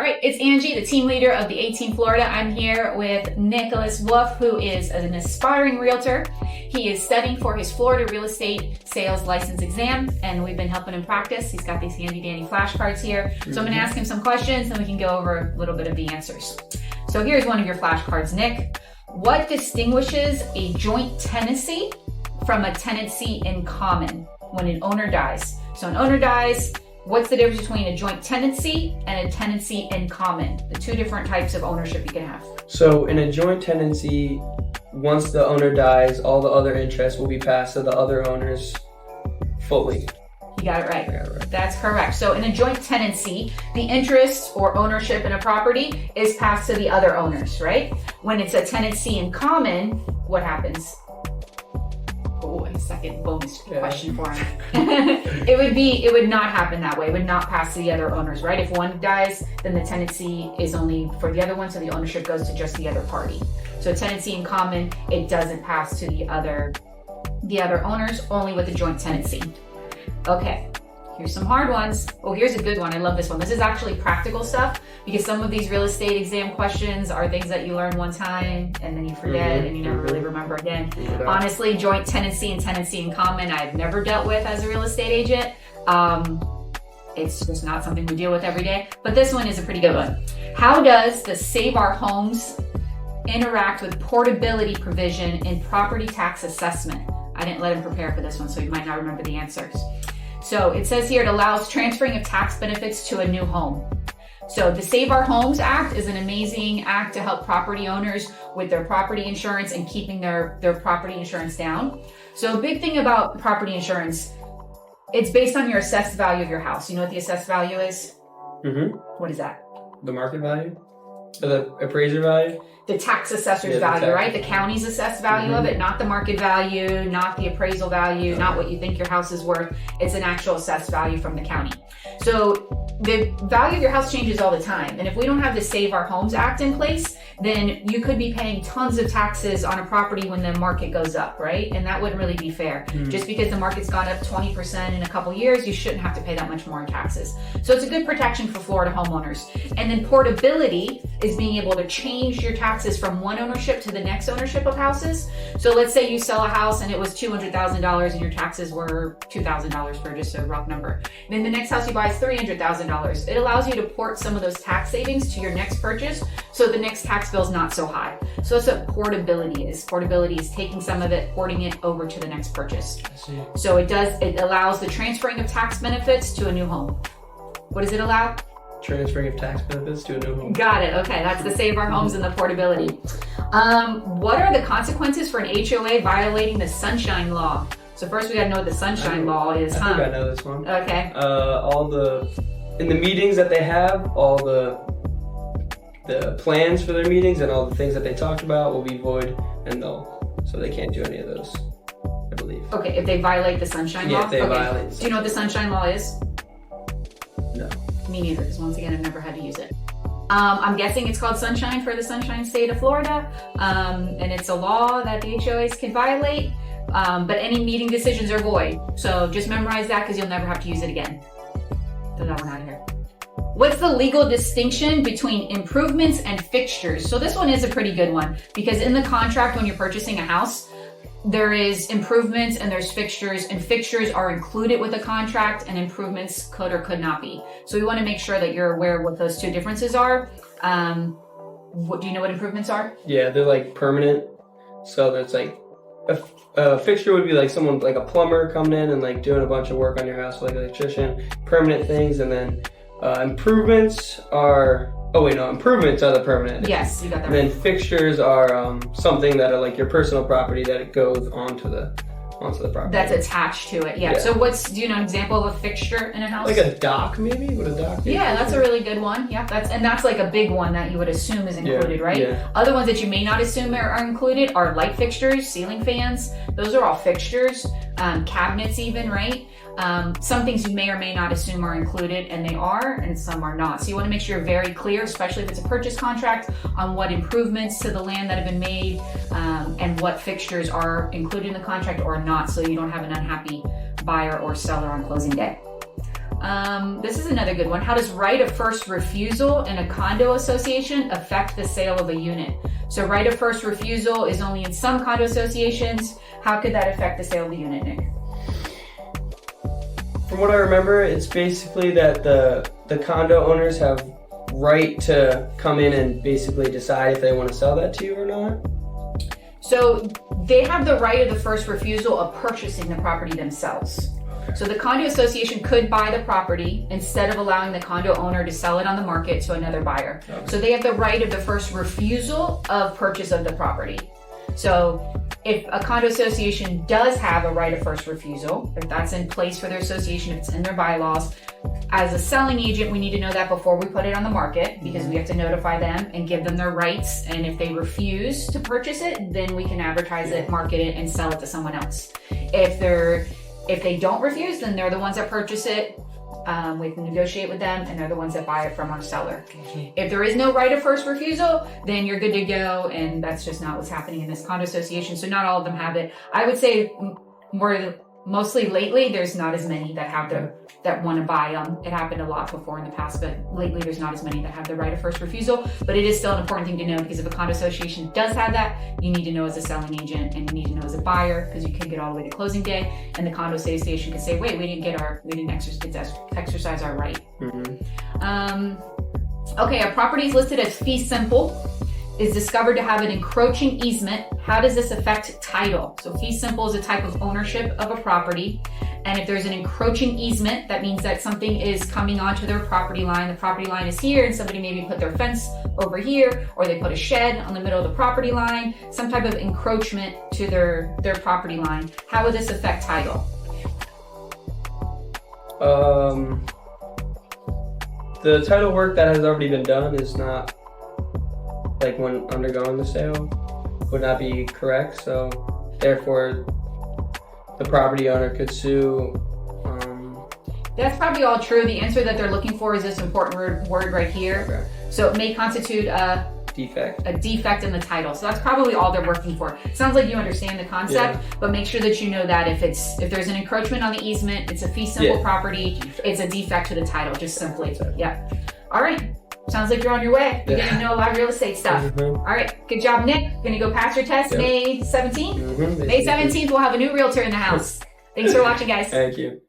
All right, it's Angie, the team leader of the 18 Florida. I'm here with Nicholas Wolf, who is an aspiring realtor. He is studying for his Florida real estate sales license exam, and we've been helping him practice. He's got these handy dandy flashcards here. So I'm going to ask him some questions, and we can go over a little bit of the answers. So here's one of your flashcards, Nick. What distinguishes a joint tenancy from a tenancy in common when an owner dies? So an owner dies. What's the difference between a joint tenancy and a tenancy in common? The two different types of ownership you can have. So in a joint tenancy, once the owner dies, all the other interests will be passed to the other owners fully. You got it right. I got it right. That's correct. So in a joint tenancy, the interest or ownership in a property is passed to the other owners, right? When it's a tenancy in common, what happens? Oh, a second bonus question for him. It would not happen that way. It would not pass to the other owners, right? If one dies, then the tenancy is only for the other one, so the ownership goes to just the other party. So tenancy in common, it doesn't pass to the other owners, only with the joint tenancy. Okay, here's some hard ones. Oh, here's a good one. I love this one. This is actually practical stuff, because some of these real estate exam questions are things that you learn one time and then you forget and you never really remember again. Yeah. Honestly, joint tenancy and tenancy in common, I've never dealt with as a real estate agent. It's just not something we deal with every day, but this one is a pretty good one. How does the Save Our Homes interact with portability provision in property tax assessment? I didn't let him prepare for this one, so you might not remember the answers. So it says here, it allows transferring of tax benefits to a new home. So the Save Our Homes Act is an amazing act to help property owners with their property insurance and keeping their property insurance down. So a big thing about property insurance, it's based on your assessed value of your house. You know what the assessed value is? Mm-hmm. What is that? The market value? Or the appraiser value? The tax assessor's value, right? The county's assessed value of it, not the market value, not the appraisal value, not what you think your house is worth. It's an actual assessed value from the county. So the value of your house changes all the time. And if we don't have the Save Our Homes Act in place, then you could be paying tons of taxes on a property when the market goes up, right? And that wouldn't really be fair. Just because the market's gone up 20% in a couple years, you shouldn't have to pay that much more in taxes. So it's a good protection for Florida homeowners. And then portability is being able to change your taxes from one ownership to the next ownership of houses. So let's say you sell a house and it was $200,000 and your taxes were $2,000 for just a rough number. Then the next house you buy is $300,000. It allows you to port some of those tax savings to your next purchase, so the next tax bill is not so high. So that's what portability is. Portability is taking some of it, porting it over to the next purchase. I see. So it allows the transferring of tax benefits to a new home. What does it allow? Transferring of tax benefits to a new home. Got it. Okay, that's the Save Our Homes and the portability. What are the consequences for an HOA violating the Sunshine Law? So first we got to know what the Sunshine Law is, I think I know this one. Okay. In the meetings that they have, all the plans for their meetings and all the things that they talked about will be void and null. So they can't do any of those, I believe. Okay, if they violate the Sunshine Law? Yeah, if they violate. Do you know what the Sunshine Law is? No. Me neither, because once again, I've never had to use it. I'm guessing it's called Sunshine for the Sunshine State of Florida, and it's a law that the HOAs can violate, but any meeting decisions are void. So just memorize that, because you'll never have to use it again. So that one out of here. What's the legal distinction between improvements and fixtures? So this one is a pretty good one, because in the contract when you're purchasing a house, there is improvements and there's fixtures, and fixtures are included with a contract and improvements could or could not be. So we want to make sure that you're aware of what those two differences are. Do you know what improvements are? Yeah, they're like permanent. So there's like a fixture would be like someone like a plumber coming in and like doing a bunch of work on your house, like an electrician, permanent things. And then improvements are improvements are the permanent. Yes, you got that and right. Then fixtures are something that are like your personal property that it goes onto the property. That's attached to it, yeah. So do you know an example of a fixture in a house? Like a dock, maybe? Would a dock be? Yeah, that's a really good one. Yeah, that's like a big one that you would assume is included, right? Yeah. Other ones that you may not assume are included are light fixtures, ceiling fans. Those are all fixtures. Cabinets even, right? Some things you may or may not assume are included, and they are, and some are not. So you want to make sure you're very clear, especially if it's a purchase contract, on what improvements to the land that have been made, and what fixtures are included in the contract or not, so you don't have an unhappy buyer or seller on closing day. This is another good one. How does right of first refusal in a condo association affect the sale of a unit? So right of first refusal is only in some condo associations. How could that affect the sale of the unit, Nick? From what I remember, it's basically that the condo owners have right to come in and basically decide if they want to sell that to you or not. So they have the right of the first refusal of purchasing the property themselves. So the condo association could buy the property instead of allowing the condo owner to sell it on the market to another buyer. Okay. So they have the right of the first refusal of purchase of the property. So if a condo association does have a right of first refusal, if that's in place for their association, if it's in their bylaws, as a selling agent, we need to know that before we put it on the market, because we have to notify them and give them their rights. And if they refuse to purchase it, then we can advertise it, market it, and sell it to someone else. If they don't refuse, then they're the ones that purchase it. We can negotiate with them, and they're the ones that buy it from our seller. If there is no right of first refusal, then you're good to go, and that's just not what's happening in this condo association. So not all of them have it. I would say mostly lately, there's not as many that have that want to buy them. It happened a lot before in the past, but lately there's not as many that have the right of first refusal. But it is still an important thing to know, because if a condo association does have that, you need to know as a selling agent, and you need to know as a buyer, because you can get all the way to closing day, and the condo association can say, wait, we didn't exercise our right. Okay, a property is listed as fee simple, is discovered to have an encroaching easement. How does this affect title? So fee simple is a type of ownership of a property. And if there's an encroaching easement, that means that something is coming onto their property line. The property line is here, and somebody maybe put their fence over here, or they put a shed on the middle of the property line, some type of encroachment to their property line. How would this affect title? The title work that has already been done is not, like when undergoing the sale, would not be correct. So therefore, the property owner could sue. That's probably all true. The answer that they're looking for is this important word right here. Okay. So it may constitute a defect in the title. So that's probably all they're working for. It sounds like you understand the concept, but make sure that you know that if there's an encroachment on the easement, it's a fee simple property, it's a defect to the title, just simply. Yep. All right. Sounds like you're on your way. You're getting to know a lot of real estate stuff. All right. Good job, Nick. Going to go pass your test May 17th? May 17th, we'll have a new realtor in the house. Thanks for watching, guys. Thank you.